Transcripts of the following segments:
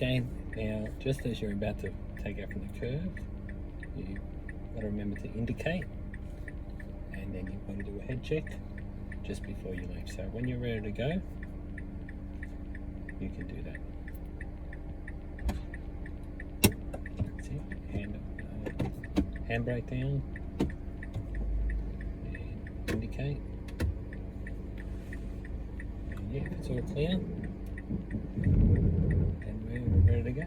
Okay, now just as you're about to take out from the curve, you've got to remember to indicate, and then you've got to do a head check just before you leave. So when you're ready to go, you can do that. That's it. Handbrake down, and indicate. And yeah, it's all clear. And we're ready to go.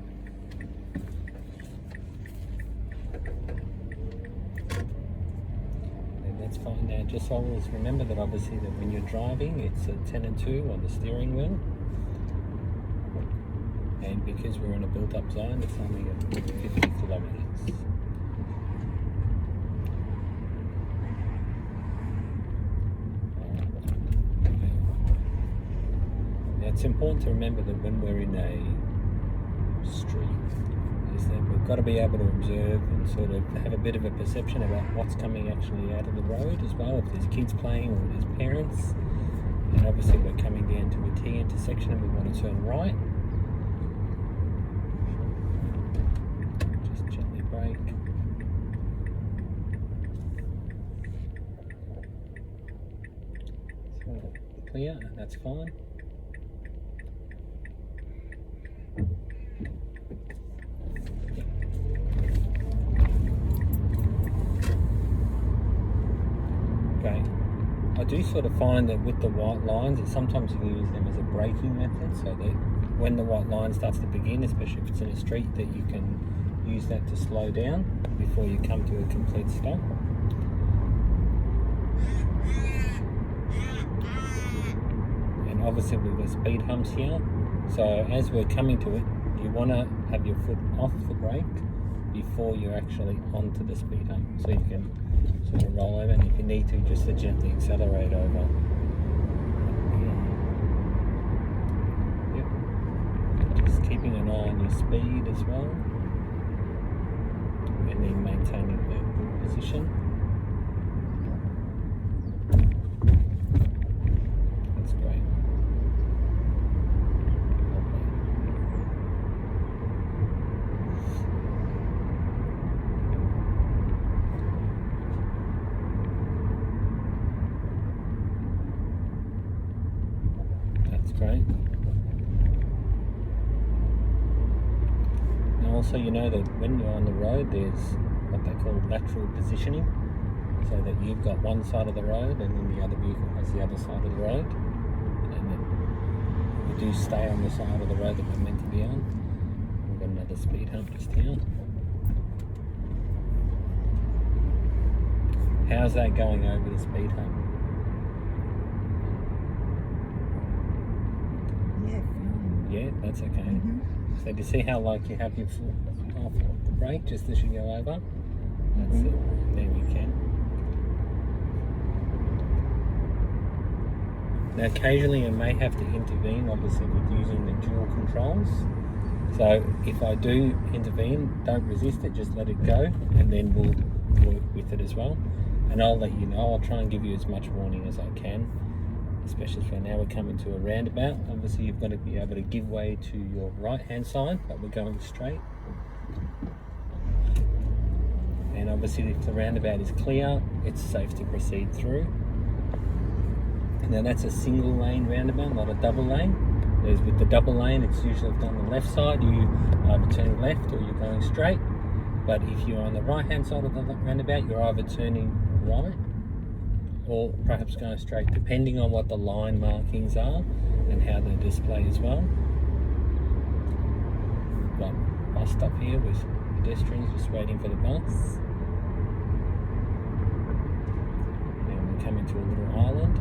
And that's fine. Now just always remember that obviously that when you're driving, it's a 10 and 2 on the steering wheel. And because we're in a built-up zone, it's only at 50 kilometres. It's important to remember that when we're in a street, is that we've got to be able to observe and sort of have a bit of a perception about what's coming actually out of the road as well. If there's kids playing or there's parents, and obviously we're coming down to a T intersection and we want to turn right. Just gently brake. So clear, and that's fine. Okay, I do sort of find that with the white lines, that sometimes you can use them as a braking method, so that when the white line starts to begin, especially if it's in a street, that you can use that to slow down before you come to a complete stop. And obviously we've got speed humps here, so as we're coming to it, you want to have your foot off the brake before you're actually onto the speed hump, so you can sort of roll over, and if you need to, just to gently accelerate over. Yep. Just keeping an eye on your speed as well, and then maintaining the good position. That's great. Great. Now also you know that when you're on the road, there's what they call lateral positioning, so that you've got one side of the road and then the other vehicle has the other side of the road, and then we do stay on the side of the road that we're meant to be on. We've got another speed hump just here. How's that going over the speed hump? Yeah, that's okay. Mm-hmm. So do you see how like you have your foot off the brake just as you go over? That's it. Then you can. Now occasionally you may have to intervene, obviously with using the dual controls. So if I do intervene, don't resist it, just let it go, and then we'll work with it as well. And I'll let you know, I'll try and give you as much warning as I can. Especially for now, we're coming to a roundabout. Obviously you've got to be able to give way to your right hand side, but we're going straight. And obviously if the roundabout is clear, it's safe to proceed through. Now that's a single lane roundabout, not a double lane. Whereas with the double lane, it's usually on the left side, you either turn left or you're going straight. But if you're on the right hand side of the roundabout, you're either turning right or perhaps going straight, depending on what the line markings are and how they're displayed as well. We've got a bus stop here with pedestrians just waiting for the bus. And we come into a little island.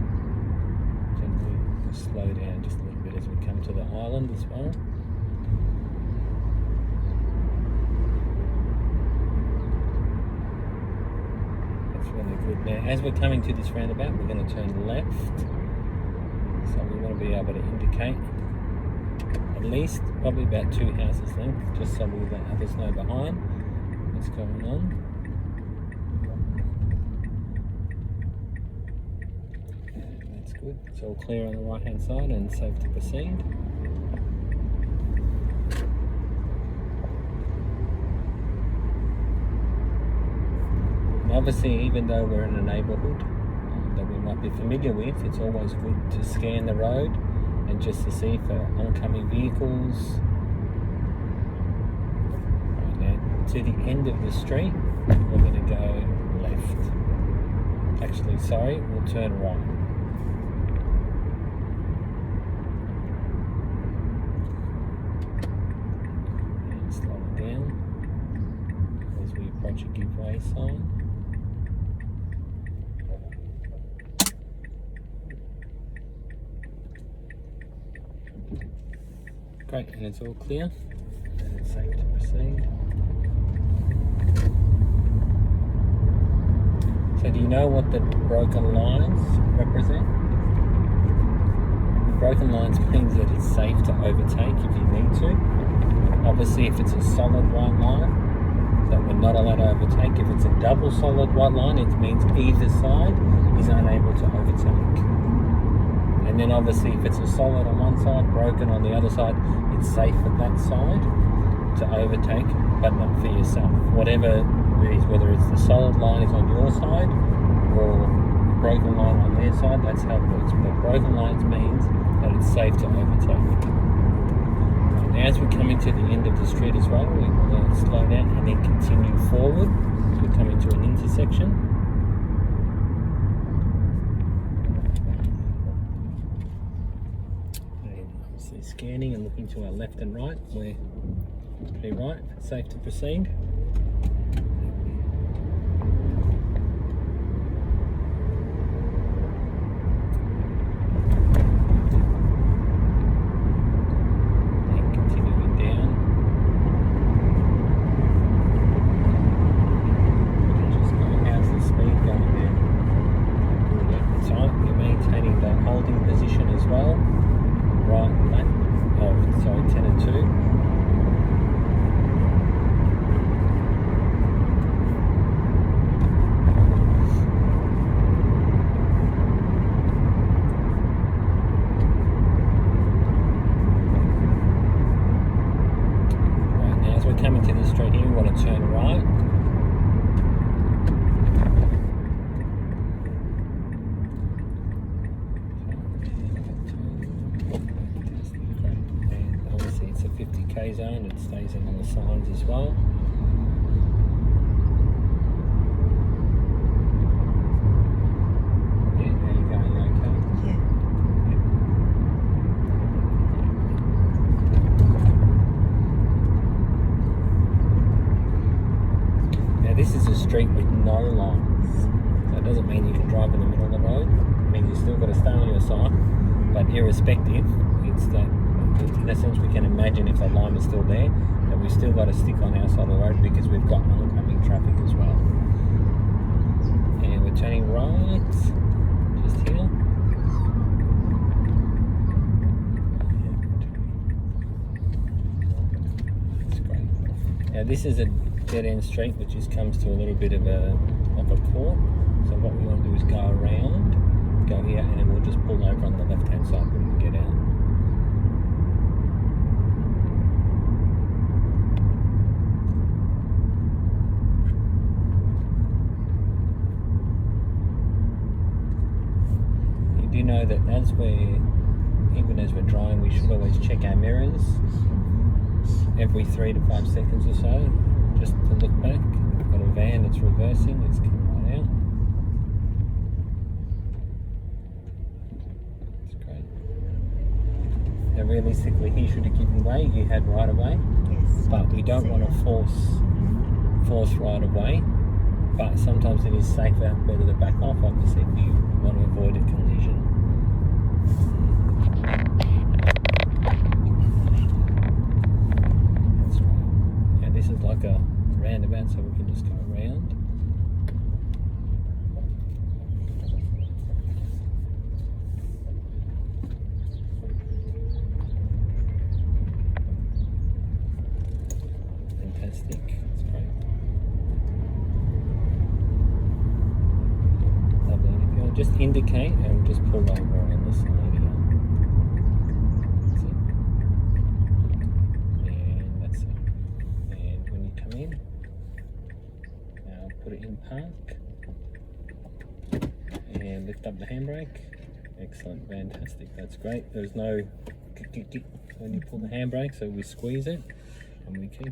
Gently slow down just a little bit as we come to the island as well. Really good. Now as we're coming to this roundabout, we're going to turn left, so we want to be able to indicate at least probably about 2 houses length, just so we'll let others know behind what's going on. And that's good. It's all clear on the right hand side and safe to proceed. obviously, even though we're in a neighbourhood that we might be familiar with, it's always good to scan the road and just to see for oncoming vehicles. Right now, to the end of the street, we're going to go left. Actually, sorry, we'll turn right. And slow it down as we approach a give way sign. Great, and it's all clear, and it's safe to proceed. So do you know what the broken lines represent? The broken lines means that it's safe to overtake if you need to. Obviously, if it's a solid white line, that we're not allowed to overtake. If it's a double solid white line, it means either side is unable to overtake. And then obviously if it's a solid on one side, broken on the other side, it's safe at that side to overtake, but not for yourself. Whatever it is, whether it's the solid line is on your side or broken line on their side, that's how it works. But broken lines means that it's safe to overtake. And as we come into the end of the street as well, we want to slow down and then continue forward as we come into an intersection. Scanning and looking to our left and right. We're pretty right, safe to proceed. And continuing down. Just going, how's the speed going there? Good at the time. You're maintaining the holding position as well. Right, left. Oh, sorry, 10 and 2. Right, now as we're coming to the straight here, we want to turn right. It's a 50k zone, it stays in on the signs as well. Yeah, are you going okay? Yeah. Now this is a street with no lines, so it doesn't mean you can drive in the middle of the road. It means you still got to stay on your side, but irrespective, it's that in a sense we can imagine if that line is still there, that we've still got to stick on our side of the road because we've got oncoming traffic as well. And we're turning right, just here. That's great. Now this is a dead end street which just comes to a little bit of a court. So what we want to do is go around, go here, and then we'll just pull over on the left hand side when we get out. You do know that even as we're driving, we should always check our mirrors every 3 to 5 seconds or so, just to look back. We've got a van that's reversing, it's coming right out. That's great. Now realistically, he should have given way, you had right of way, Yes. but we don't want to force right of way. But sometimes it is safer, better to back off, obviously, if you want to avoid a collision. That's right. Yeah, this is like a roundabout, so we can just go around. Fantastic. That's great. Just indicate and just pull over on the side here. That's it. And that's it. And when you come in, now put it in park, and lift up the handbrake. Excellent, fantastic, that's great. There's no kick when you pull the handbrake, so we squeeze it and we keep